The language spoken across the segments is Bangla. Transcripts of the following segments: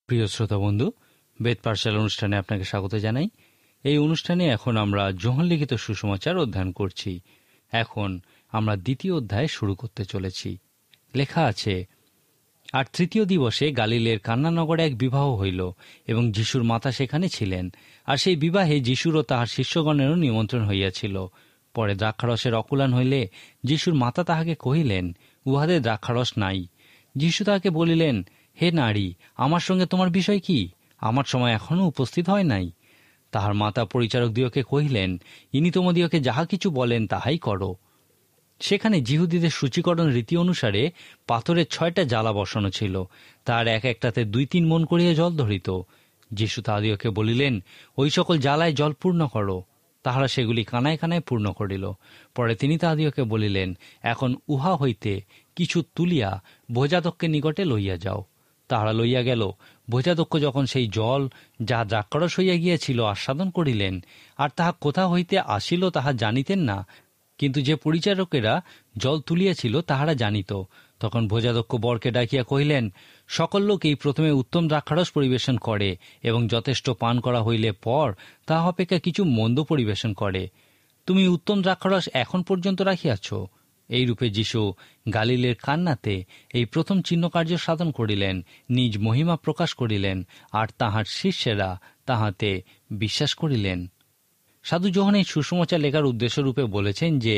প্রিয় শ্রোতা বন্ধু, বেদ পাঠশালা অনুষ্ঠানে আপনাকে স্বাগত জানাই। এই অনুষ্ঠানে এখন আমরা যোহন লিখিত সুসমাচার অধ্যয়ন করছি। এখন আমরা দ্বিতীয় অধ্যায় শুরু করতে চলেছি। লেখা আছে, আর তৃতীয় দিবসে গালিলের কান্না নগরে এক বিবাহ হইল, এবং যিশুর মাতা সেখানে ছিলেন। আর সেই বিবাহে যিশুর ও তাহার শিষ্যগণেরও নিমন্ত্রণ হইয়াছিল। পরে দ্রাক্ষারসের অকুলান হইলে যিশুর মাতা তাহাকে কহিলেন, উহাতে দ্রাক্ষারস নাই। যিশু তাহাকে বলিলেন, হে নারী, আমার সঙ্গে তোমার বিষয় কি? আমার সময় এখনও উপস্থিত হয় নাই। তাহার মাতা পরিচারক দিওকে কহিলেন, ইনি তোমাদিওকে যাহা কিছু বলেন তাহাই করো। সেখানে যিহুদীদের সূচীকরণ রীতি অনুসারে পাথরের 6টা জ্বালা বসানো ছিল, তার এক একটাতে 2-3 মণ করিয়া জল ধরিত। যিশু তাহাদিওকে বলিলেন, ওই সকল জ্বালায় জল পূর্ণ করো। তাহারা সেগুলি কানায় কানায় পূর্ণ করিল। পরে তিনি তাহাদিওকে বলিলেন, এখন উহা হইতে কিছু তুলিয়া ভোজাদক্ষের নিকটে লইয়া যাও। তাহারা লইয়া গেল। ভোজাদক্ষ যখন সেই জল যা দ্রাক্ষারস হইয়া গিয়াছিল আস্বাদন করিলেন, আর তাহা কোথা হইতে আসিল তাহা জানিতেন না, কিন্তু যে পরিচারকেরা জল তুলিয়াছিল তাহারা জানিত। তখন ভোজাদক্ষ বরকে ডাকিয়া কহিলেন, সকল লোকেই প্রথমে উত্তম দ্রাক্ষারস পরিবেশন করে, এবং যথেষ্ট পান করা হইলে পর তাহা অপেক্ষা কিছু মন্দ পরিবেশন করে। তুমি উত্তম দ্রাক্ষারস এখন পর্যন্ত রাখিয়াছ। এইরূপে যীশু গালিলের কান্নাতে এই প্রথম চিহ্নকার্য সাধন করিলেন, নিজ মহিমা প্রকাশ করিলেন, আর তাহার শিষ্যেরা তাহাতে বিশ্বাস করিলেন। সাধু যোহন এই সুসমাচার লেখার উদ্দেশ্যরূপে বলেছেন যে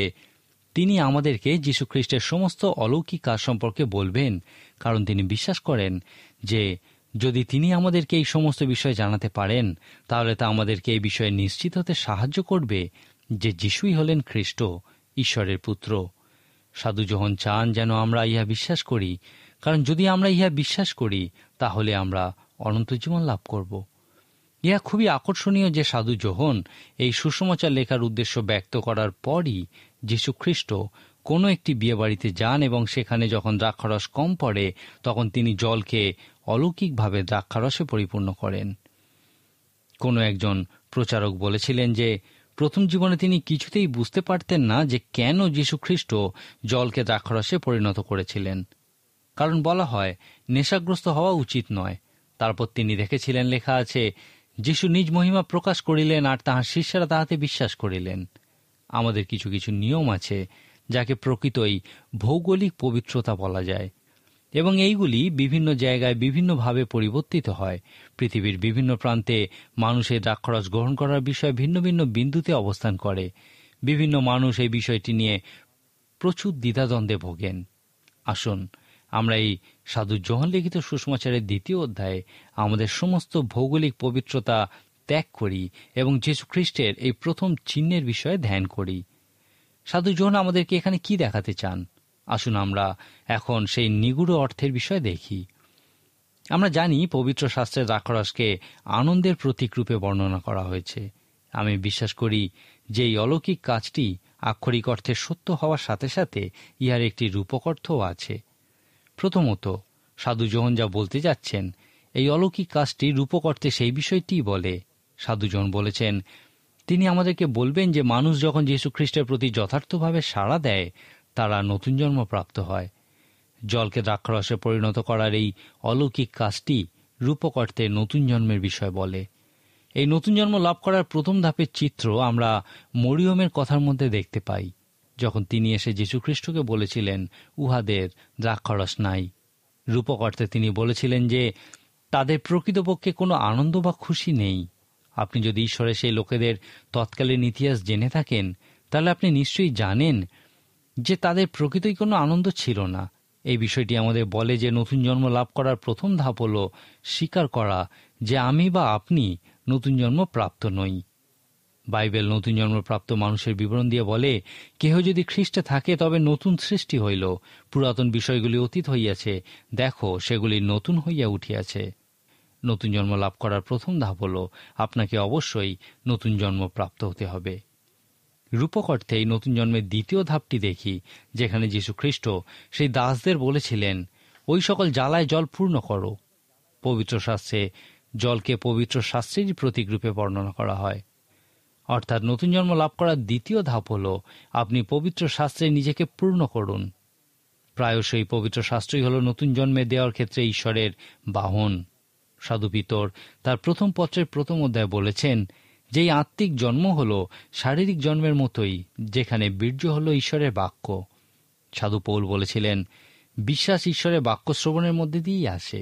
তিনি আমাদেরকে যীশুখ্রিস্টের সমস্ত অলৌকিক কাজ সম্পর্কে বলবেন, কারণ তিনি বিশ্বাস করেন যে যদি তিনি আমাদেরকে এই সমস্ত বিষয় জানাতে পারেন, তাহলে তা আমাদেরকে এই বিষয়ে নিশ্চিত হতে সাহায্য করবে যে যিশুই হলেন খ্রিস্ট, ঈশ্বরের পুত্র। সাধু যোহন চান যেন আমরা ইহা বিশ্বাস করি, কারণ যদি আমরা ইহা বিশ্বাস করি তাহলে আমরা অনন্ত জীবন লাভ করব। ইহা খুবই আকর্ষণীয় যে সাধু যোহন এই সুসমাচার লেখার উদ্দেশ্য ব্যক্ত করার পরই যীশুখ্রিস্ট কোনো একটি বিয়েবাড়িতে যান, এবং সেখানে যখন দ্রাক্ষারস কম পড়ে তখন তিনি জলকে অলৌকিকভাবে দ্রাক্ষারসে পরিপূর্ণ করেন। কোনো একজন প্রচারক বলেছিলেন যে প্রথম জীবনে তিনি কিছুতেই বুঝতে পারতেন না যে কেন যীশুখ্রিস্ট জলকে দ্রাক্ষারসে পরিণত করেছিলেন, কারণ বলা হয় নেশাগ্রস্ত হওয়া উচিত নয়। তারপর তিনি দেখেছিলেন, লেখা আছে, যিশু নিজ মহিমা প্রকাশ করিলেন, আর তাহার শিষ্যরা তাহাতে বিশ্বাস করিলেন। আমাদের কিছু কিছু নিয়ম আছে যাকে প্রকৃতই ভৌগোলিক পবিত্রতা বলা যায়, এবং এইগুলি বিভিন্ন জায়গায় বিভিন্নভাবে পরিবর্তিত হয়। পৃথিবীর বিভিন্ন প্রান্তে মানুষের দ্রাক্ষারস গ্রহণ করার বিষয়ে ভিন্ন ভিন্ন বিন্দুতে অবস্থান করে। বিভিন্ন মানুষ এই বিষয়টি নিয়ে প্রচুর দ্বিধাদ্বন্দ্বে ভোগেন। আসুন আমরা এই সাধু যোহন লিখিত সুসমাচারের দ্বিতীয় অধ্যায়ে আমাদের সমস্ত ভৌগোলিক পবিত্রতা ত্যাগ করি এবং যীশু খ্রিস্টের এই প্রথম চিহ্নের বিষয়ে ধ্যান করি। সাধু যোহন আমাদেরকে এখানে কি দেখাতে চান? আসুন আমরা এখন সেই নিগুড় অর্থের বিষয়ে দেখি। আমরা জানি পবিত্র শাস্ত্রের দ্রাক্ষারসকে আনন্দের প্রতীক রূপে বর্ণনা করা হয়েছে। আমি বিশ্বাস করি যে এই অলৌকিক কাজটি আক্ষরিক অর্থে সত্য হওয়ার সাথে সাথে ইহার একটি রূপক অর্থও আছে। প্রথমত, সাধু যোহন যা বলতে যাচ্ছেন, এই অলৌকিক কাজটি রূপক অর্থে সেই বিষয়টিই বলে। সাধু যোহন বলেছেন, তিনি আমাদেরকে বলবেন যে মানুষ যখন যীশু খ্রিস্টের প্রতি যথার্থভাবে সাড়া দেয় তারা নতুন জন্ম প্রাপ্ত হয়। জলকে দ্রাক্ষারসে পরিণত করার এই অলৌকিক কাজটি রূপক অর্থে নতুন জন্মের বিষয় বলে। এই নতুন জন্ম লাভ করার প্রথম ধাপের চিত্র আমরা মরিয়মের কথার মধ্যে দেখতে পাই, যখন তিনি এসে যীশুখ্রিস্টকে বলেছিলেন উহাদের দ্রাক্ষারস নাই। রূপক অর্থে তিনি বলেছিলেন যে তাদের প্রকৃতপক্ষে কোনো আনন্দ বা খুশি নেই। আপনি যদি ঈশ্বরের সেই লোকেদের তৎকালীন ইতিহাস জেনে থাকেন, তাহলে আপনি নিশ্চয়ই জানেন যে তাদের প্রকৃতই কোনো আনন্দ ছিল না। এই বিষয়টি আমাদের বলে যে নতুন জন্ম লাভ করার প্রথম ধাপ হল স্বীকার করা যে আমি বা আপনি নতুন জন্ম প্রাপ্ত নই। বাইবেল নতুন জন্মপ্রাপ্ত মানুষের বিবরণ দিয়ে বলে, কেহ যদি খ্রিস্টে থাকে তবে নতুন সৃষ্টি হইল, পুরাতন বিষয়গুলি অতীত হইয়াছে, দেখো সেগুলি নতুন হইয়া উঠিয়াছে। নতুন জন্ম লাভ করার প্রথম ধাপ হল আপনাকে অবশ্যই নতুন জন্ম প্রাপ্ত হতে হবে। রূপক অর্থে এই নতুন জন্মের দ্বিতীয় ধাপটি দেখি, যেখানে যীশুখ্রিস্ট সেই দাসদের বলেছিলেন, ওই সকল জ্বালায় জল পূর্ণ করো। পবিত্র শাস্ত্রে জলকে পবিত্র শাস্ত্রেরই প্রতীক রূপে বর্ণনা করা হয়। অর্থাৎ নতুন জন্ম লাভ করার দ্বিতীয় ধাপ হল আপনি পবিত্র শাস্ত্রে নিজেকে পূর্ণ করুন। প্রায়শই পবিত্র শাস্ত্রই হল নতুন জন্মে দেওয়ার ক্ষেত্রে ঈশ্বরের বাহন। সাধু পিতর তার প্রথম পত্রের প্রথম অধ্যায়ে বলেছেন যে এই আত্মিক জন্ম হল শারীরিক জন্মের মতোই, যেখানে বীর্য হল ঈশ্বরের বাক্য। সাধু পৌল বলেছিলেন, বিশ্বাস ঈশ্বরের বাক্য শ্রবণের মধ্যে দিয়েই আসে।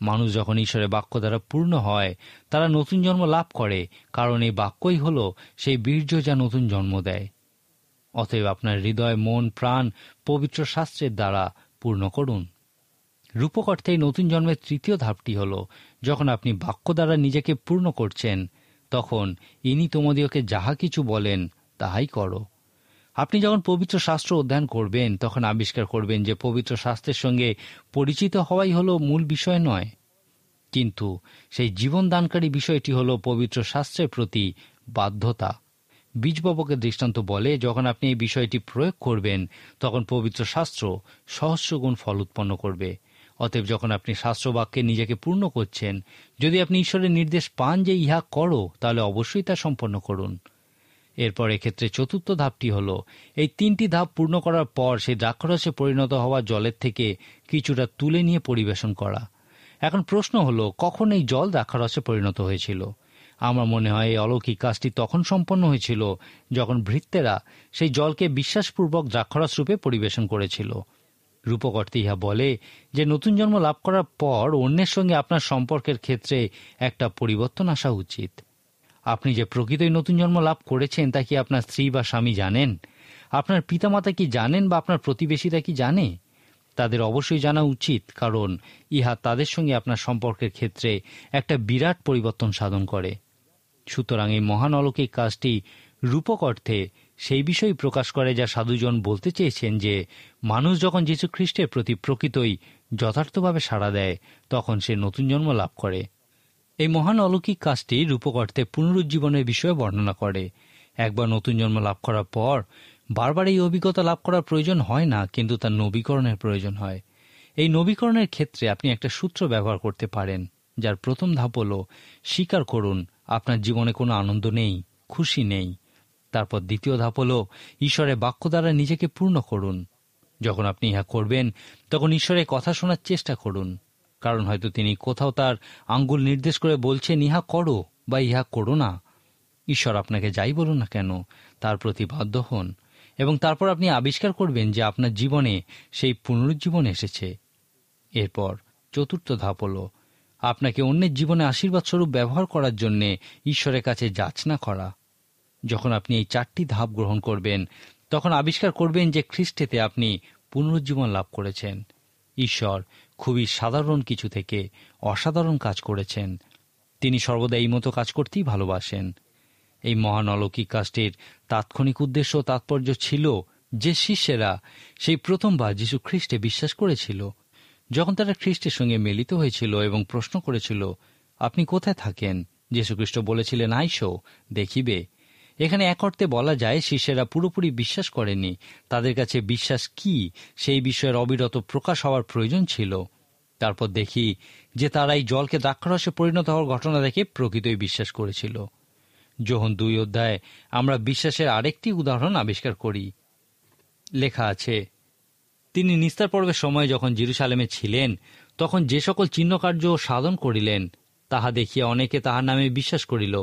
মানুষ যখন ঈশ্বরের বাক্য দ্বারা পূর্ণ হয়, তারা নতুন জন্ম লাভ করে, কারণ এই বাক্যই হল সেই বীর্য যা নতুন জন্ম দেয়। অতএব আপনার হৃদয়, মন, প্রাণ পবিত্র শাস্ত্রের দ্বারা পূর্ণ করুন। রূপক অর্থে এই নতুন জন্মের তৃতীয় ধাপটি হল, যখন আপনি বাক্য দ্বারা নিজেকে পূর্ণ করছেন, তখন ইনি তোমাদিওকে যাহা কিছু বলেন তাহাই করো। আপনি যখন পবিত্র শাস্ত্র অধ্যয়ন করবেন, তখন আবিষ্কার করবেন যে পবিত্র শাস্ত্রের সঙ্গে পরিচিত হওয়াই হল মূল বিষয় নয়, কিন্তু সেই জীবনদানকারী বিষয়টি হল পবিত্র শাস্ত্রের প্রতি বাধ্যতা। বীজবপকের দৃষ্টান্ত বলে, যখন আপনি এই বিষয়টি প্রয়োগ করবেন, তখন পবিত্র শাস্ত্র সহস্রগুণ ফল উৎপন্ন করবে। অতএব যখন আপনি শাস্ত্রবাক্যে নিজেকে পূর্ণ করছেন, যদি আপনি ঈশ্বরের নির্দেশ পান যে ইহা করো, তাহলে অবশ্যই তা সম্পন্ন করুন। এরপর এক্ষেত্রে চতুর্থ ধাপটি হল, এই তিনটি ধাপ পূর্ণ করার পর সেই দ্রাক্ষারসে পরিণত হওয়া জলের থেকে কিছুটা তুলে নিয়ে পরিবেশন করা। এখন প্রশ্ন হল, কখন এই জল দ্রাক্ষারসে পরিণত হয়েছিল? আমার মনে হয় এই অলৌকিক কাজটি তখন সম্পন্ন হয়েছিল যখন ভৃত্যেরা সেই জলকে বিশ্বাসপূর্বক দ্রাক্ষারস রূপে পরিবেশন করেছিল। রূপক অর্থে ইহা বলে যে নতুন জন্ম লাভ করার পর অন্যের সঙ্গে আপনার সম্পর্কের ক্ষেত্রে একটা পরিবর্তন আসা উচিত। আপনি যে প্রকৃতই নতুন জন্ম লাভ করেছেন তা কি আপনার স্ত্রী বা স্বামী জানেন? আপনার পিতামাতা কি জানেন, বা আপনার প্রতিবেশীরা কি জানে? তাদের অবশ্যই জানা উচিত, কারণ ইহা তাদের সঙ্গে আপনার সম্পর্কের ক্ষেত্রে একটা বিরাট পরিবর্তন সাধন করে। সুতরাং এই মহান অলৌকিক কাজটি রূপক অর্থে সেই বিষয় প্রকাশ করে যা সাধুজন বলতে চেয়েছেন, যে মানুষ যখন যীশু খ্রিস্টের প্রতি প্রকৃতই যথার্থভাবে সাড়া দেয়, তখন সে নতুন জন্ম লাভ করে। এই মহান অলৌকিক কাজটি রূপক অর্থে পুনরুজ্জীবনের বিষয়ে বর্ণনা করে। একবার নতুন জন্ম লাভ করার পর বারবার এই অভিজ্ঞতা লাভ করার প্রয়োজন হয় না, কিন্তু তার নবীকরণের প্রয়োজন হয়। এই নবীকরণের ক্ষেত্রে আপনি একটা সূত্র ব্যবহার করতে পারেন, যার প্রথম ধাপ হল, স্বীকার করুন আপনার জীবনে কোনো আনন্দ নেই, খুশি নেই। তারপর দ্বিতীয় ধাপ হল, ঈশ্বরের বাক্য দ্বারা নিজেকে পূর্ণ করুন। যখন আপনি ইহা করবেন, তখন ঈশ্বরের কথা শোনার চেষ্টা করুন, কারণ হয়তো তিনি কোথাও তার আঙ্গুল নির্দেশ করে বলছেন ইহা করো বা ইহা করো না। ঈশ্বর আপনাকে যাই বলুন না কেন, তার প্রতি বাধ্য হন, এবং তারপর আপনি আবিষ্কার করবেন যে আপনার জীবনে সেই পুনরুজ্জীবন এসেছে। এরপর চতুর্থ ধাপ হল, আপনাকে অন্যের জীবনে আশীর্বাদ স্বরূপ ব্যবহার করার জন্য ঈশ্বরের কাছে যাচনা করা। যখন আপনি এই চারটি ধাপ গ্রহণ করবেন, তখন আবিষ্কার করবেন যে খ্রিস্টেতে আপনি পুনরুজ্জীবন লাভ করেছেন। ঈশ্বর খুবই সাধারণ কিছু থেকে অসাধারণ কাজ করেছেন। তিনি সর্বদা এই মতো কাজ করতেই ভালোবাসেন। এই মহান অলৌকিক কাজটির তাৎক্ষণিক উদ্দেশ্য তাৎপর্য ছিল যে শিষ্যেরা সেই প্রথমবার যীশু খ্রিস্টে বিশ্বাস করেছিল। যখন তারা খ্রিস্টের সঙ্গে মিলিত হয়েছিল এবং প্রশ্ন করেছিল, আপনি কোথায় থাকেন? যীশুখ্রিস্ট বলেছিলেন, আইসো দেখিবে। এখানে এক অর্থে বলা যায়, শিষ্যেরা পুরোপুরি বিশ্বাস করেনি। তাদের কাছে বিশ্বাস কি, সেই বিষয়ের অবিরত প্রকাশ হওয়ার প্রয়োজন ছিল। তারপর দেখি যে তারা এই জলকে দ্রাক্ষারসে পরিণত হওয়ার ঘটনা দেখে প্রকৃতই বিশ্বাস করেছিল। যোহন 2 অধ্যায়ে আমরা বিশ্বাসের আরেকটি উদাহরণ আবিষ্কার করি। লেখা আছে, তিনি নিস্তার পর্বের সময় যখন জেরুসালেমে ছিলেন, তখন যে সকল চিহ্নকার্য সাধন করিলেন, তাহা দেখিয়া অনেকে তাহার নামে বিশ্বাস করিল।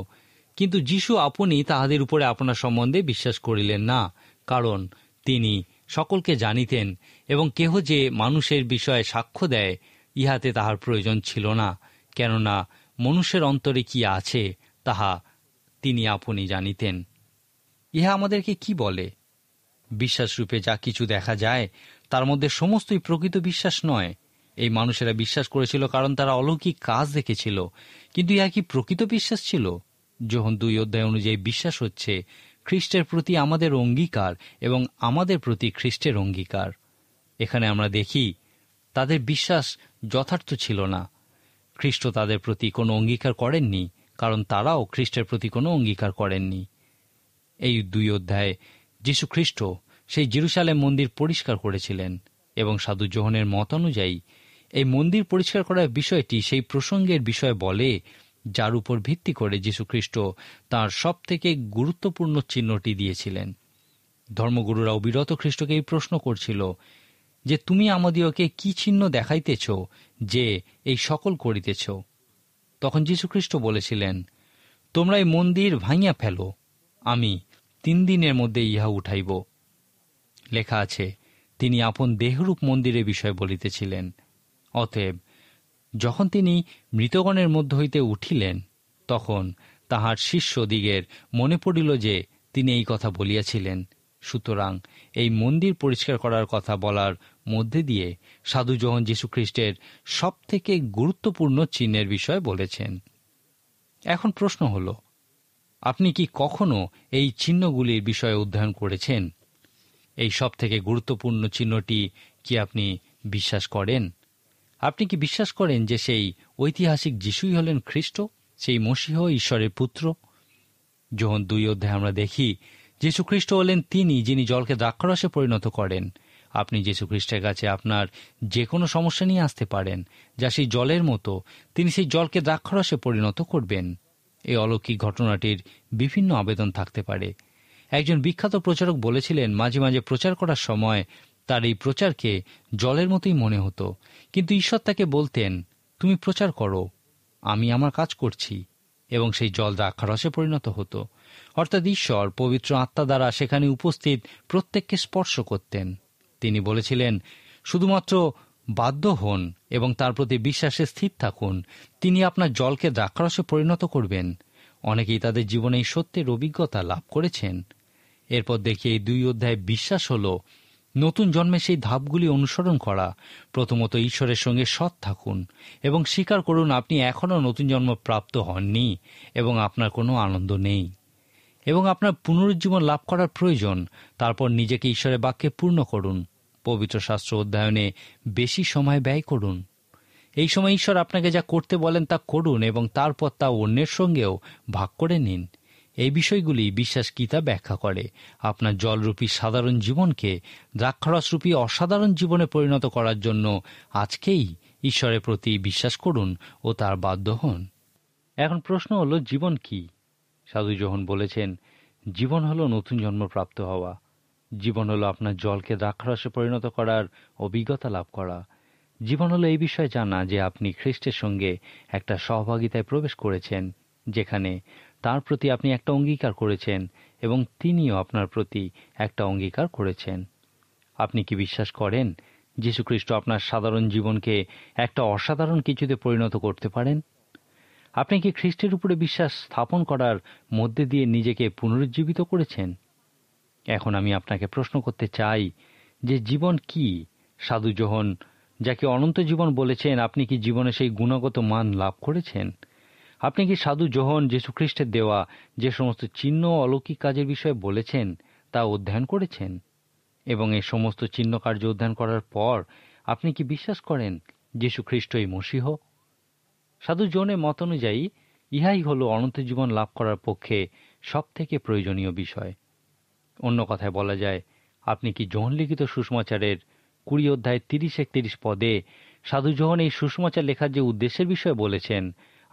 কিন্তু যীশু আপনি তাহাদের উপরে আপনার সম্বন্ধে বিশ্বাস করিলেন না, কারণ তিনি সকলকে জানিতেন, এবং কেহ যে মানুষের বিষয়ে সাক্ষ্য দেয়, ইহাতে তাহার প্রয়োজন ছিল না, কেননা মনুষ্যের অন্তরে কি আছে তাহা তিনি আপনি জানিতেন। ইহা আমাদেরকে কি বলে? বিশ্বাসরূপে যা কিছু দেখা যায়, তার মধ্যে সমস্তই প্রকৃত বিশ্বাস নয়। এই মানুষেরা বিশ্বাস করেছিল কারণ তারা অলৌকিক কাজ দেখেছিল, কিন্তু ইহা কি প্রকৃত বিশ্বাস ছিল? যোহন 2 অধ্যায় অনুযায়ী বিশ্বাস হচ্ছে খ্রিস্টের প্রতি আমাদের অঙ্গীকার এবং আমাদের প্রতি খ্রিস্টের অঙ্গীকার। এখানে আমরা দেখি তাদের বিশ্বাস যথার্থ ছিল না। খ্রিস্ট তাদের প্রতি কোনো অঙ্গীকার করেননি, কারণ তারাও খ্রিস্টের প্রতি কোনো অঙ্গীকার করেননি। এই 2 অধ্যায়ে যীশু খ্রিস্ট সেই জেরুসালেম মন্দির পরিষ্কার করেছিলেন, এবং সাধু যোহনের মত অনুযায়ী এই মন্দির পরিষ্কার করার বিষয়টি সেই প্রসঙ্গের বিষয় বলে, যার উপর ভিত্তি করে যীশুখ্রিস্ট তাঁর সব থেকে গুরুত্বপূর্ণ চিহ্নটি দিয়েছিলেন। ধর্মগুরুরা অবিরত খ্রিস্টকে এই প্রশ্ন করছিল যে, তুমি আমাদিওকে কি চিহ্ন দেখাইতেছ যে এই সকল করিতেছ? তখন যীশুখ্রিস্ট বলেছিলেন, তোমরা এই মন্দির ভাঙিয়া ফেলো, আমি 3 দিনের মধ্যে ইহা উঠাইব। লেখা আছে, তিনি আপন দেহরূপ মন্দিরের বিষয় বলিতেছিলেন। অতএব যখন তিনি মৃতগণের মধ্য হইতে উঠিলেন, তখন তাহার শিষ্যদিগের মনে পড়িল যে তিনি এই কথা বলিয়াছিলেন। সুতরাং এই মন্দির পরিষ্কার করার কথা বলার মধ্যে দিয়ে সাধু যোহন যীশুখ্রিস্টের সব থেকে গুরুত্বপূর্ণ চিহ্নের বিষয় বলেছেন। এখন প্রশ্ন হল, আপনি কি কখনো এই চিহ্নগুলির বিষয়ে অধ্যয়ন করেছেন? এই সব থেকে গুরুত্বপূর্ণ চিহ্নটি কি আপনি বিশ্বাস করেন? আপনি কি বিশ্বাস করেন যে সেই ঐতিহাসিক যিশুই হলেন খ্রিস্ট, সেই মসীহ, ঈশ্বরের পুত্র? যোহন 2 অধ্যায়ে আমরা দেখি যীশুখ্রিস্ট হলেন তিনি যিনি জলকে দ্রাক্ষারসে পরিণত করেন। আপনি যীশুখ্রিস্টের কাছে আপনার যে কোনো সমস্যা নিয়ে আসতে পারেন, যা সেই জলের মতো। তিনি সেই জলকে দ্রাক্ষারসে পরিণত করবেন। এই অলৌকিক ঘটনাটির বিভিন্ন আবেদন থাকতে পারে। একজন বিখ্যাত প্রচারক বলেছিলেন, মাঝে মাঝে প্রচার করার সময় তার এই প্রচারকে জলের মতোই মনে হতো, কিন্তু ঈশ্বর তাকে বলতেন, তুমি প্রচার করো, আমি আমার কাজ করছি, এবং সেই জল দ্রাক্ষারসে পরিণত হতো। অর্থাৎ ঈশ্বর পবিত্র আত্মা দ্বারা সেখানে উপস্থিত প্রত্যেককে স্পর্শ করতেন। তিনি বলেছিলেন, শুধুমাত্র বাধ্য হন এবং তার প্রতি বিশ্বাসে স্থির থাকুন, তিনি আপনার জলকে দ্রাক্ষারসে পরিণত করবেন। অনেকেই তাদের জীবনে এই সত্যের অভিজ্ঞতা লাভ করেছেন। এরপর দেখি এই 2 অধ্যায়ে বিশ্বাস হল নতুন জন্মে সেই ধাপগুলি অনুসরণ করা। প্রথমত ঈশ্বরের সঙ্গে সৎ থাকুন এবং স্বীকার করুন আপনি এখনও নতুন জন্ম প্রাপ্ত হননি এবং আপনার কোনো আনন্দ নেই এবং আপনার পুনরুজ্জীবন লাভ করার প্রয়োজন। তারপর নিজেকে ঈশ্বরের বাক্যে পূর্ণ করুন। পবিত্র শাস্ত্র অধ্যয়নে বেশি সময় ব্যয় করুন। এই সময় ঈশ্বর আপনাকে যা করতে বলেন তা করুন এবং তারপর তা অন্যের সঙ্গেও ভাগ করে নিন। এই বিষয়গুলি বিশ্বাস কি তা ব্যাখ্যা করে। আপনার জলরূপী সাধারণ জীবনকে দ্রাক্ষারসরূপী অসাধারণ জীবনে পরিণত করার জন্য আজকেই ঈশ্বরের প্রতি বিশ্বাস করুন ও তার বাধ্য হন। এখন প্রশ্ন হলো, জীবন কি? সাধু যোহন বলেছেন, জীবন হলো নতুন জন্ম প্রাপ্ত হওয়া। জীবন হলো আপনার জলকে দ্রাক্ষারসে পরিণত করার অভিজ্ঞতা লাভ করা। জীবন হলো এই বিষয়ে জানা যে আপনি খ্রিস্টের সঙ্গে একটা সহভাগিতায় প্রবেশ করেছেন, যেখানে তার প্রতি আপনি একটা অঙ্গীকার করেছেন এবং তিনিও আপনার প্রতি একটা অঙ্গীকার করেছেন। আপনি কি বিশ্বাস করেন যীশুখ্রিস্ট আপনার সাধারণ জীবনকে একটা অসাধারণ কিছুতে পরিণত করতে পারেন? আপনি কি খ্রিস্টের উপরে বিশ্বাস স্থাপন করার মধ্যে দিয়ে নিজেকে পুনরুজ্জীবিত করেছেন? এখন আমি আপনাকে প্রশ্ন করতে চাই যে জীবন কি? সাধু যোহন যাকে অনন্ত জীবন বলেছেন, আপনি কি জীবনে সেই গুণগত মান লাভ করেছেন? আপনি কি সাধু যোহন যীশুখ্রিস্টের দেওয়া যে সমস্ত চিহ্ন অলৌকিক কাজের বিষয়ে বলেছেন তা অধ্যয়ন করেছেন? এবং এই সমস্ত চিহ্ন কার্য অধ্যয়ন করার পর আপনি কি বিশ্বাস করেন যীশুখ্রিস্টই মসীহ? সাধু যোহনের মত অনুযায়ী ইহাই হল অনন্ত জীবন লাভ করার পক্ষে সব থেকে প্রয়োজনীয় বিষয়। অন্য কথায় বলা যায়, আপনি কি যোহন লিখিত সুসমাচারের 20 অধ্যায় 30-31 পদে সাধু যোহন এই সুসমাচার লেখার যে উদ্দেশ্যের বিষয়ে বলেছেন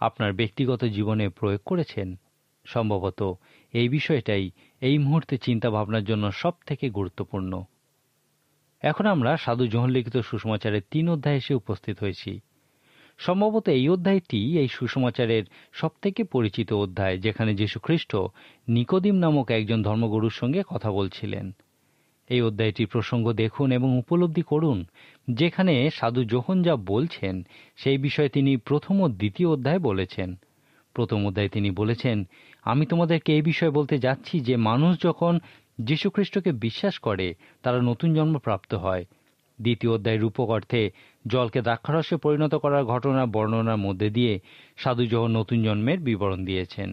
আপনার ব্যক্তিগত জীবনে প্রয়োগ করেছেন? সম্ভবত এই বিষয়টাই এই মুহূর্তে চিন্তা ভাবনার জন্য সব থেকে গুরুত্বপূর্ণ। এখন আমরা সাধু যোহন লিখিত সুসমাচারের 3 অধ্যায়ে এসে উপস্থিত হয়েছি। সম্ভবত এই অধ্যায়টি এই সুসমাচারের সব থেকে পরিচিত অধ্যায়, যেখানে যীশুখ্রিস্ট নিকোদিম নামক একজন ধর্মগুরুর সঙ্গে কথা বলছিলেন। এই অধ্যায়টির প্রসঙ্গ দেখুন এবং উপলব্ধি করুন, যেখানে সাধু যোহন যা বলছেন সেই বিষয়ে তিনি প্রথম ও দ্বিতীয় অধ্যায়ে বলেছেন। প্রথম অধ্যায়ে তিনি বলেছেন, আমি তোমাদেরকে এই বিষয়ে বলতে যাচ্ছি যে মানুষ যখন যীশুখ্রিস্টকে বিশ্বাস করে তারা নতুন জন্ম প্রাপ্ত হয়। দ্বিতীয় অধ্যায়ের রূপক অর্থে জলকে দ্রাক্ষারসে পরিণত করার ঘটনা বর্ণনার মধ্যে দিয়ে সাধু যোহন নতুন জন্মের বিবরণ দিয়েছেন।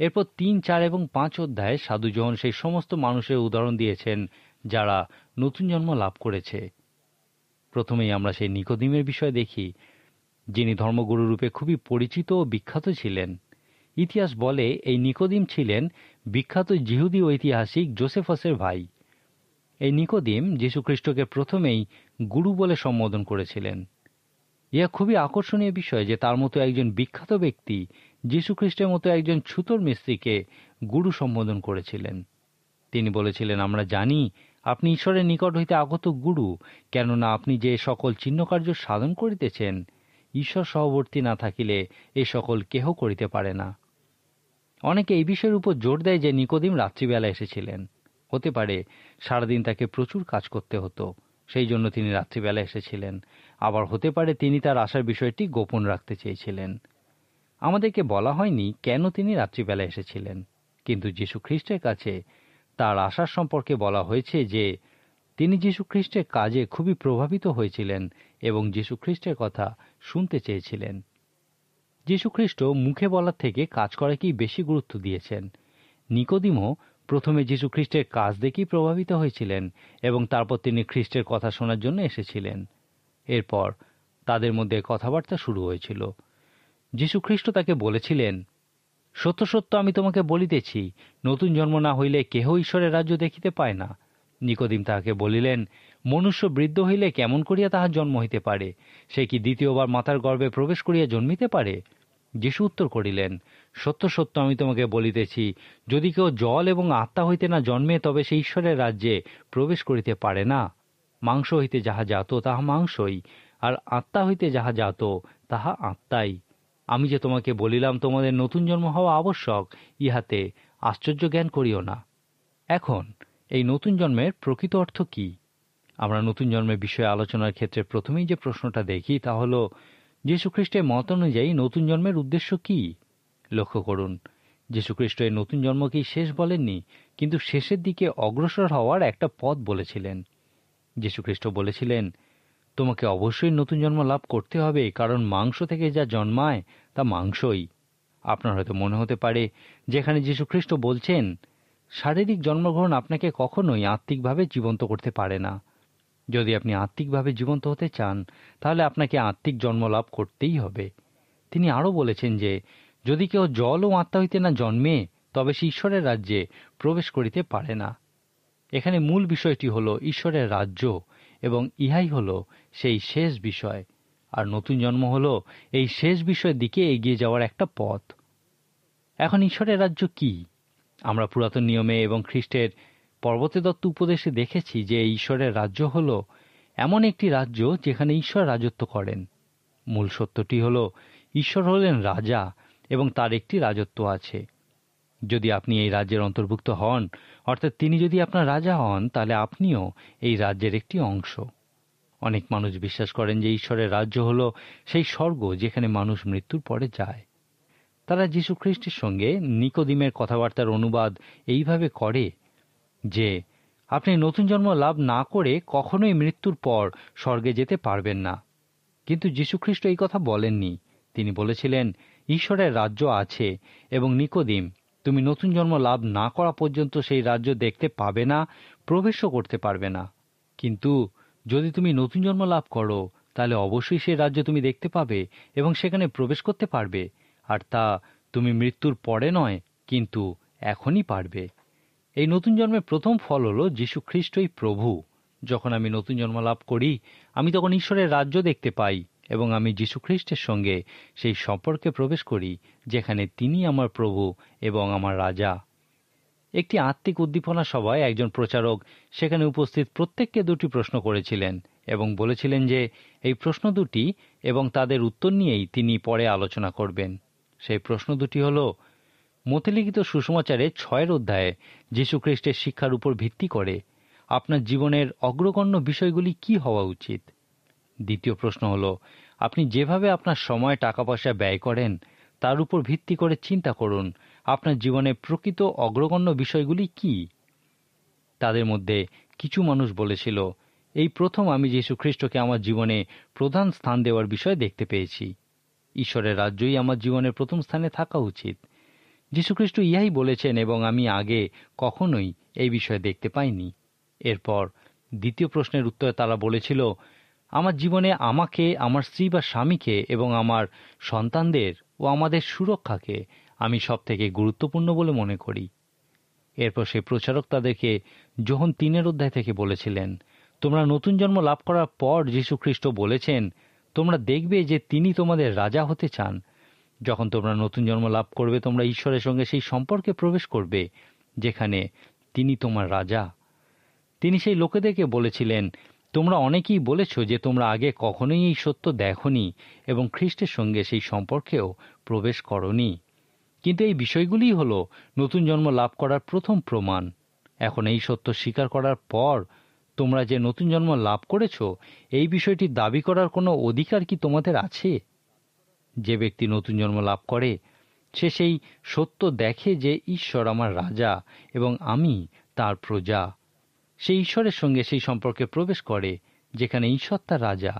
এরপর 3, 4 এবং 5 অধ্যায়ে সাধু যোহন সেই সমস্ত মানুষের উদাহরণ দিয়েছেন যারা নতুন জন্ম লাভ করেছে। প্রথমেই আমরা সেই নিকোদিমের বিষয় দেখি, যিনি ধর্মগুরু রূপে খুবই পরিচিত ও বিখ্যাত ছিলেন। ইতিহাস বলে এই নিকোদিম ছিলেন বিখ্যাত যিহুদি ঐতিহাসিক জোসেফাসের ভাই। এই নিকোদিম যীশুখ্রিস্টকে প্রথমেই গুরু বলে সম্বোধন করেছিলেন। ইহা খুবই আকর্ষণীয় বিষয় যে তার মতো একজন বিখ্যাত ব্যক্তি যীশুখ্রিস্টের মতো একজন ছুতোর মিস্ত্রিকে গুরু সম্বোধন করেছিলেন। তিনি বলেছিলেন, আমরা জানি আপনি ঈশ্বরের নিকট হইতে আগত গুরু, কেননা আপনি যে সকল চিহ্নকার্য সাধন করিতেছেন ঈশ্বর সহবর্তী না থাকিলে এ সকল কেহ করিতে পারে না। অনেকে এই বিষয়ের উপর জোর দেয় যে নিকোদিম রাত্রিবেলা এসেছিলেন। হতে পারে সারাদিন তাকে প্রচুর কাজ করতে হতো, সেই জন্য তিনি রাত্রিবেলা এসেছিলেন। আবার হতে পারে তিনি তার আসার বিষয়টি গোপন রাখতে চেয়েছিলেন। আমাদেরকে বলা হয়নি কেন তিনি রাত্রিবেলা এসেছিলেন, কিন্তু যীশু খ্রিস্টের কাছে তার আসার সম্পর্কে বলা হয়েছে যে তিনি যীশু খ্রিস্টের কাজে খুবই প্রভাবিত হয়েছিলেন এবং যীশু খ্রিস্টের কথা শুনতে চেয়েছিলেন। যীশু খ্রিস্ট মুখে বলার থেকে কাজ করাকেই বেশি গুরুত্ব দিয়েছেন। নিকোদিমও প্রথমে যীশু খ্রিস্টের কাজ দেখেই প্রভাবিত হয়েছিলেন এবং তারপর তিনি খ্রিস্টের কথা শোনার জন্য এসেছিলেন। এরপর তাদের মধ্যে কথাবার্তা শুরু হয়েছিল। যীশু খ্রিস্ট তাকে বলেছিলেন, সত্য সত্য আমি তোমাকে বলিতেছি, নতুন জন্ম না হইলে কেহ ঈশ্বরের রাজ্য দেখিতে পায় না। নিকোদিম তাহাকে বলিলেন, মনুষ্য বৃদ্ধ হইলে কেমন করিয়া তাহার জন্ম হইতে পারে? সে কি দ্বিতীয়বার মাতার গর্ভে প্রবেশ করিয়া জন্মিতে পারে? যীশু উত্তর করিলেন, সত্য সত্য আমি তোমাকে বলিতেছি, যদি কেউ জল এবং আত্মা হইতে না জন্মে, তবে সে ঈশ্বরের রাজ্যে প্রবেশ করিতে পারে না। মাংস হইতে যাহা জাত তাহা মাংসই, আর আত্মা হইতে যাহা জাত তাহা আত্মাই। আমি যে তোমাকে বলিলাম তোমাদের নতুন জন্ম হওয়া আবশ্যক, ইহাতে আশ্চর্য জ্ঞান করিও না। এখন এই নতুন জন্মের প্রকৃত অর্থ কি? আমরা নতুন জন্মের বিষয়ে আলোচনার ক্ষেত্রে প্রথমেই যে প্রশ্নটা দেখি তা হল, যীশুখ্রিস্টের মত অনুযায়ী নতুন জন্মের উদ্দেশ্য কি? লক্ষ্য করুন, যীশুখ্রিস্ট এই নতুন জন্মকেই শেষ বলেননি, কিন্তু শেষের দিকে অগ্রসর হওয়ার একটা পথ বলেছিলেন। যীশুখ্রিস্ট বলেছিলেন, তোমাকে অবশ্যই নতুন জন্ম লাভ করতে হবে, কারণ মাংস থেকে যা জন্মায় তা মাংসই। আপনার হয়তো মনে হতে পারে, যেখানে যীশুখ্রিস্ট বলছেন শারীরিক জন্মগ্রহণ আপনাকে কখনোই আত্মিকভাবে জীবন্ত করতে পারে না। যদি আপনি আত্মিকভাবে জীবন্ত হতে চান, তাহলে আপনাকে আত্মিক জন্ম লাভ করতেই হবে। তিনি আরও বলেছেন যে যদি কেউ জল ও আত্মা হইতে না জন্মে, তবে সে ঈশ্বরের রাজ্যে প্রবেশ করিতে পারে না। এখানে মূল বিষয়টি হল ঈশ্বরের রাজ্য, এবং ইহাই হল সেই শেষ বিষয়। আর নতুন জন্ম হল এই শেষ বিষয়ের দিকে এগিয়ে যাওয়ার একটা পথ। এখন ঈশ্বরের রাজ্য কি? আমরা পুরাতন নিয়মে এবং খ্রিস্টের পরবর্তী দত্ত উপদেশে দেখেছি যে ঈশ্বরের রাজ্য হল এমন একটি রাজ্য যেখানে ঈশ্বর রাজত্ব করেন। মূল সত্যটি হল ঈশ্বর হলেন রাজা এবং তার একটি রাজত্ব আছে। যদি আপনি এই রাজ্যের অন্তর্ভুক্ত হন, অর্থাৎ তিনি যদি আপনার রাজা হন, তাহলে আপনিও এই রাজ্যের একটি অংশ। অনেক মানুষ বিশ্বাস করেন যে ঈশ্বরের রাজ্য হল সেই স্বর্গ যেখানে মানুষ মৃত্যুর পরে যায়। তারা যীশু খ্রিস্টের সঙ্গে নিকোদিমের কথাবার্তার অনুবাদ এইভাবে করে যে আপনি নতুন জন্ম লাভ না করে কখনোই মৃত্যুর পর স্বর্গে যেতে পারবেন না। কিন্তু যীশু খ্রিস্ট এই কথা বলেননি। তিনি বলেছিলেন ঈশ্বরের রাজ্য আছে, এবং নিকোদিম, তুমি নতুন জন্ম লাভ না করা পর্যন্ত সেই রাজ্য দেখতে পাবে না, প্রবেশও করতে পারবে না। কিন্তু যদি তুমি নতুন জন্ম লাভ করো, তাহলে অবশ্যই সেই রাজ্য তুমি দেখতে পাবে এবং সেখানে প্রবেশ করতে পারবে। আর তা তুমি মৃত্যুর পরে নয়, কিন্তু এখনই পারবে। এই নতুন জন্মের প্রথম ফল হল যীশু খ্রিস্টই প্রভু। যখন আমি নতুন জন্ম লাভ করি, আমি তখন ঈশ্বরের রাজ্য দেখতে পাই এবং আমি যীশু খ্রিস্টের সঙ্গে সেই সম্পর্কে প্রবেশ করি যেখানে তিনি আমার প্রভু এবং আমার রাজা। একটি আত্মিক উদ্দীপনা সভায় একজন প্রচারক সেখানে উপস্থিত প্রত্যেককে দুটি প্রশ্ন করেছিলেন এবং বলেছিলেন যে এই প্রশ্ন দুটি এবং তাদের উত্তর নিয়েই তিনি পরে আলোচনা করবেন। সেই প্রশ্ন দুটি হল, মথিলিখিত সুসমাচারের 6 অধ্যায়ে যীশু খ্রিস্টের শিক্ষার উপর ভিত্তি করে আপনার জীবনের অগ্রগণ্য বিষয়গুলি কি হওয়া উচিত? দ্বিতীয় প্রশ্ন হল, আপনি যেভাবে আপনার সময় টাকা পয়সা ব্যয় করেন তার উপর ভিত্তি করে চিন্তা করুন আপনার জীবনে প্রকৃত অগ্রগণ্য বিষয়গুলি কি। তাদের মধ্যে কিছু মানুষ বলেছিল, এই প্রথম আমি যীশু খ্রিস্টকে আমার জীবনে প্রধান স্থান দেওয়ার বিষয় দেখতে পেয়েছি। ঈশ্বরের রাজ্যই আমার জীবনের প্রথম স্থানে থাকা উচিত। যীশু খ্রিস্ট ইহাই বলেছেন এবং আমি আগে কখনোই এই বিষয়ে দেখতে পাইনি। এরপর দ্বিতীয় প্রশ্নের উত্তরে তারা বলেছিল, আমার জীবনে আমাকে, আমার স্ত্রী বা স্বামীকে এবং আমার সন্তানদের ও আমাদের সুরক্ষাকে আমি সব থেকে গুরুত্বপূর্ণ বলে মনে করি। এরপর সেই প্রচারক তাদেরকে যোহন 3 অধ্যায় থেকে বলেছিলেন, তোমরা নতুন জন্ম লাভ করার পর যীশু খ্রিস্ট বলেছেন তোমরা দেখবে যে তিনি তোমাদের রাজা হতে চান। যখন তোমরা নতুন জন্ম লাভ করবে, তোমরা ঈশ্বরের সঙ্গে সেই সম্পর্কে প্রবেশ করবে যেখানে তিনি তোমার রাজা। তিনি সেই লোকেদেরকে বলেছিলেন, তোমরা অনেকেই বলেছ যে তোমরা আগে কখনোই এই সত্য দেখনি এবং খ্রিস্টের সঙ্গে সেই সম্পর্কেও প্রবেশ করনি। কিন্তু এই বিষয়গুলিই হল নতুন জন্ম লাভ করার প্রথম প্রমাণ। এখন এই সত্য স্বীকার করার পর তোমরা যে নতুন জন্ম লাভ করেছ, এই বিষয়টি দাবি করার কোনো অধিকার কি তোমাদের আছে? যে ব্যক্তি নতুন জন্ম লাভ করে সে সেই সত্য দেখে যে ঈশ্বর আমার রাজা এবং আমি তার প্রজা। সেই ঈশ্বরের সঙ্গে সেই সম্পর্কে প্রবেশ করে যেখানে ঈশ্বর তার রাজা।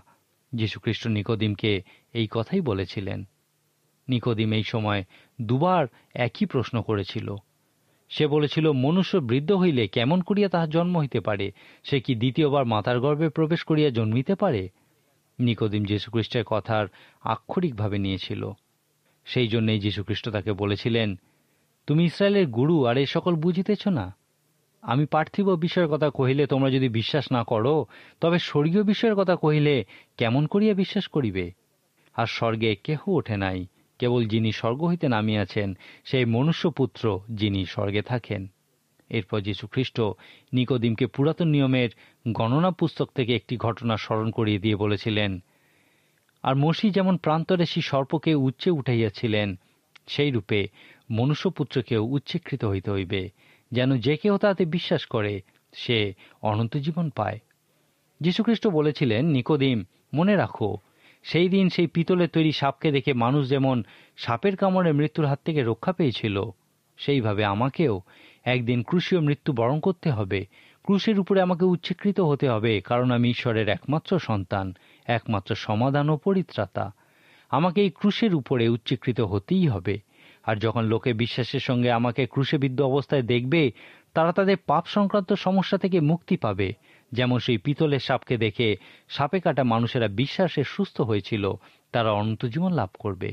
যীশুখ্রিস্ট নিকোদিমকে এই কথাই বলেছিলেন। নিকোদিম এই সময় দুবার একই প্রশ্ন করেছিল। সে বলেছিল, মনুষ্য বৃদ্ধ হইলে কেমন করিয়া তাহার জন্ম হইতে পারে? সে কি দ্বিতীয়বার মাতার গর্ভে প্রবেশ করিয়া জন্মিতে পারে? নিকোদিম যীশুখ্রিস্টের কথার আক্ষরিকভাবে নিয়েছিল। সেই জন্যই যীশুখ্রিস্ট তাকে বলেছিলেন, তুমি ইসরায়েলের গুরু আর এ সকল বুঝিতেছ না? আমি পার্থিব বিষয়ের কথা কহিলে তোমরা যদি বিশ্বাস না করো, তবে স্বর্গীয় বিষয়ের কথা কহিলে কেমন করিয়া বিশ্বাস করিবে? আর স্বর্গে কেহ ওঠে নাই, কেবল যিনি স্বর্গ হইতে নামিয়াছেন, সেই মনুষ্যপুত্র যিনি স্বর্গে থাকেন। এরপর যীশুখ্রিস্ট নিকোদিমকে পুরাতন নিয়মের গণনা পুস্তক থেকে একটি ঘটনা স্মরণ করিয়ে দিয়ে বলেছিলেন, আর মসি যেমন প্রান্তরে সেই সর্পকে উচ্চে উঠাইয়াছিলেন, সেই রূপে মনুষ্যপুত্রকেও উচ্চীকৃত হইতে হইবে, যেন যে কেহ তাতে বিশ্বাস করে সে অনন্ত জীবন পায়। যীশুখ্রিস্ট বলেছিলেন, নিকোদিম, মনে রাখো, সেই দিন সেই পিতলের তৈরি সাপকে দেখে মানুষ যেমন সাপের কামড়ে মৃত্যুর হাত থেকে রক্ষা পেয়েছিল, সেইভাবে আমাকেও একদিন ক্রুশীয় মৃত্যু বরণ করতে হবে। ক্রুশের উপরে আমাকে উচ্চীকৃত হতে হবে, কারণ আমি ঈশ্বরের একমাত্র সন্তান, একমাত্র সমাধান ও পরিত্রাতা। আমাকে এই ক্রুশের উপরে উচ্চীকৃত হতেই হবে। আর যখন লোকে বিশ্বাসের সঙ্গে আমাকে ক্রুশে বিদ্ধ অবস্থায় দেখবে, তারা তাদের পাপ সংক্রান্ত সমস্যা থেকে মুক্তি পাবে। যেমন সেই পিতলের সাপকে দেখে সাপে কাটা মানুষেরা বিশ্বাসে সুস্থ হয়েছিল, তারা অনন্ত জীবন লাভ করবে।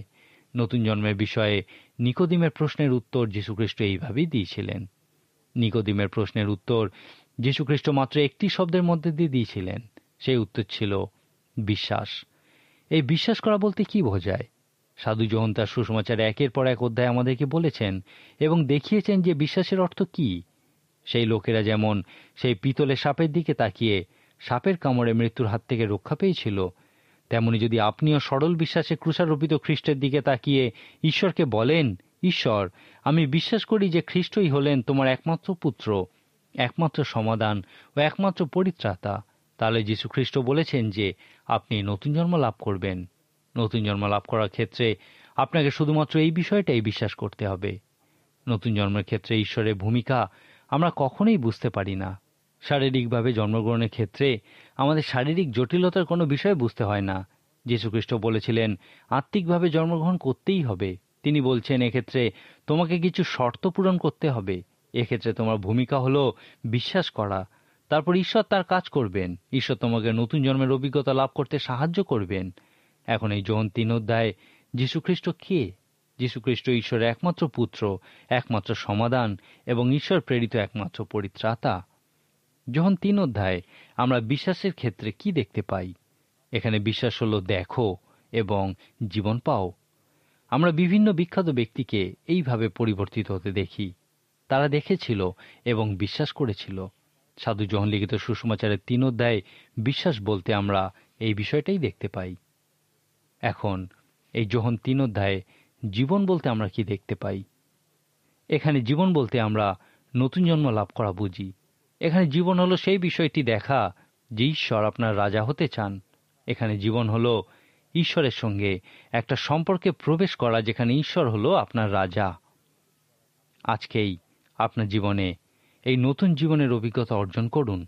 নতুন জন্মের বিষয়ে নিকোদিমের প্রশ্নের উত্তর যীশুখ্রিস্ট এইভাবেই দিয়েছিলেন। নিকোদিমের প্রশ্নের উত্তর যীশুখ্রিস্ট মাত্র একটি শব্দের মধ্যে দিয়ে দিয়েছিলেন। সেই উত্তর ছিল বিশ্বাস। এই বিশ্বাস করা বলতে কি বোঝায়? সাধু যোহন তার সুসমাচারে একের পর এক অধ্যায় আমাদেরকে বলেছেন এবং দেখিয়েছেন যে বিশ্বাসের অর্থ কি। সেই লোকেরা যেমন সেই পিতলের সাপের দিকে তাকিয়ে সাপের কামড়ে মৃত্যুর হাত থেকে রক্ষা পেয়েছিল, তেমনি যদি আপনিও সরল বিশ্বাসে ক্রুশারোপিত খ্রিস্টের দিকে তাকিয়ে ঈশ্বরকে বলেন, ঈশ্বর, আমি বিশ্বাস করি যে খ্রিস্টই হলেন তোমার একমাত্র পুত্র, একমাত্র সমাধান ও একমাত্র পরিত্রাতা, তাহলে যীশুখ্রিস্ট বলেছেন যে আপনি নতুন জন্ম লাভ করবেন। নতুন জন্ম লাভ করার ক্ষেত্রে আপনাকে শুধুমাত্র এই বিষয়টাই বিশ্বাস করতে হবে। নতুন জন্মের ক্ষেত্রে ঈশ্বরের ভূমিকা আমরা কখনোই বুঝতে পারি না। শারীরিকভাবে জন্মগ্রহণের ক্ষেত্রে আমাদের শারীরিক জটিলতার কোনো বিষয় বুঝতে হয় না। যীশুখ্রিস্ট বলেছিলেন আত্মিকভাবে জন্মগ্রহণ করতেই হবে। তিনি বলছেন এক্ষেত্রে তোমাকে কিছু শর্ত পূরণ করতে হবে। এক্ষেত্রে তোমার ভূমিকা হলো বিশ্বাস করা। তারপর ঈশ্বর তার কাজ করবেন। ঈশ্বর তোমাকে নতুন জন্মের অভিজ্ঞতা লাভ করতে সাহায্য করবেন। এখন এই যোহন 3 অধ্যায়ে যীশুখ্রিস্ট কে? যীশুখ্রিস্ট ঈশ্বরের একমাত্র পুত্র, একমাত্র সমাধান এবং ঈশ্বর প্রেরিত একমাত্র পরিত্রাতা। যোহন 3 অধ্যায়ে আমরা বিশ্বাসের ক্ষেত্রে কি দেখতে পাই? এখানে বিশ্বাস হলো দেখো এবং জীবন পাও। আমরা বিভিন্ন বিখ্যাত ব্যক্তিকে এইভাবে পরিবর্তিত হতে দেখি। তারা দেখেছিল এবং বিশ্বাস করেছিল। সাধু যোহন লিখিত সুসমাচারের 3 অধ্যায়ে বিশ্বাস বলতে আমরা এই বিষয়টাই দেখতে পাই। এখন এই যোহন 3 অধ্যায়ে জীবন বলতে আমরা কি দেখতে পাই? এখানে জীবন বলতে আমরা নতুন জন্ম লাভ করা বুঝি। এখানে জীবন হলো সেই বিষয়টি দেখা যে ঈশ্বর আপনার রাজা হতে চান। এখানে জীবন হলো ঈশ্বরের সঙ্গে একটা সম্পর্কে প্রবেশ করা, যেখানে ঈশ্বর হলো আপনার রাজা। আজকেই আপনার জীবনে এই নতুন জীবনের অভিজ্ঞতা অর্জন করুন।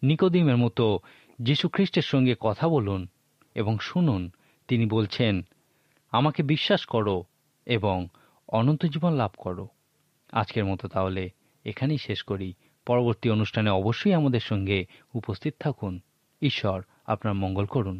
নিকোদিমের মতো যীশুখ্রিস্টের সঙ্গে কথা বলুন এবং শুনুন তিনি বলছেন, আমাকে বিশ্বাস করো এবং অনন্ত জীবন লাভ করো। আজকের মতো তাহলে এখানেই শেষ করি। পরবর্তী অনুষ্ঠানে অবশ্যই আমাদের সঙ্গে উপস্থিত থাকুন। ঈশ্বর আপনার মঙ্গল করুন।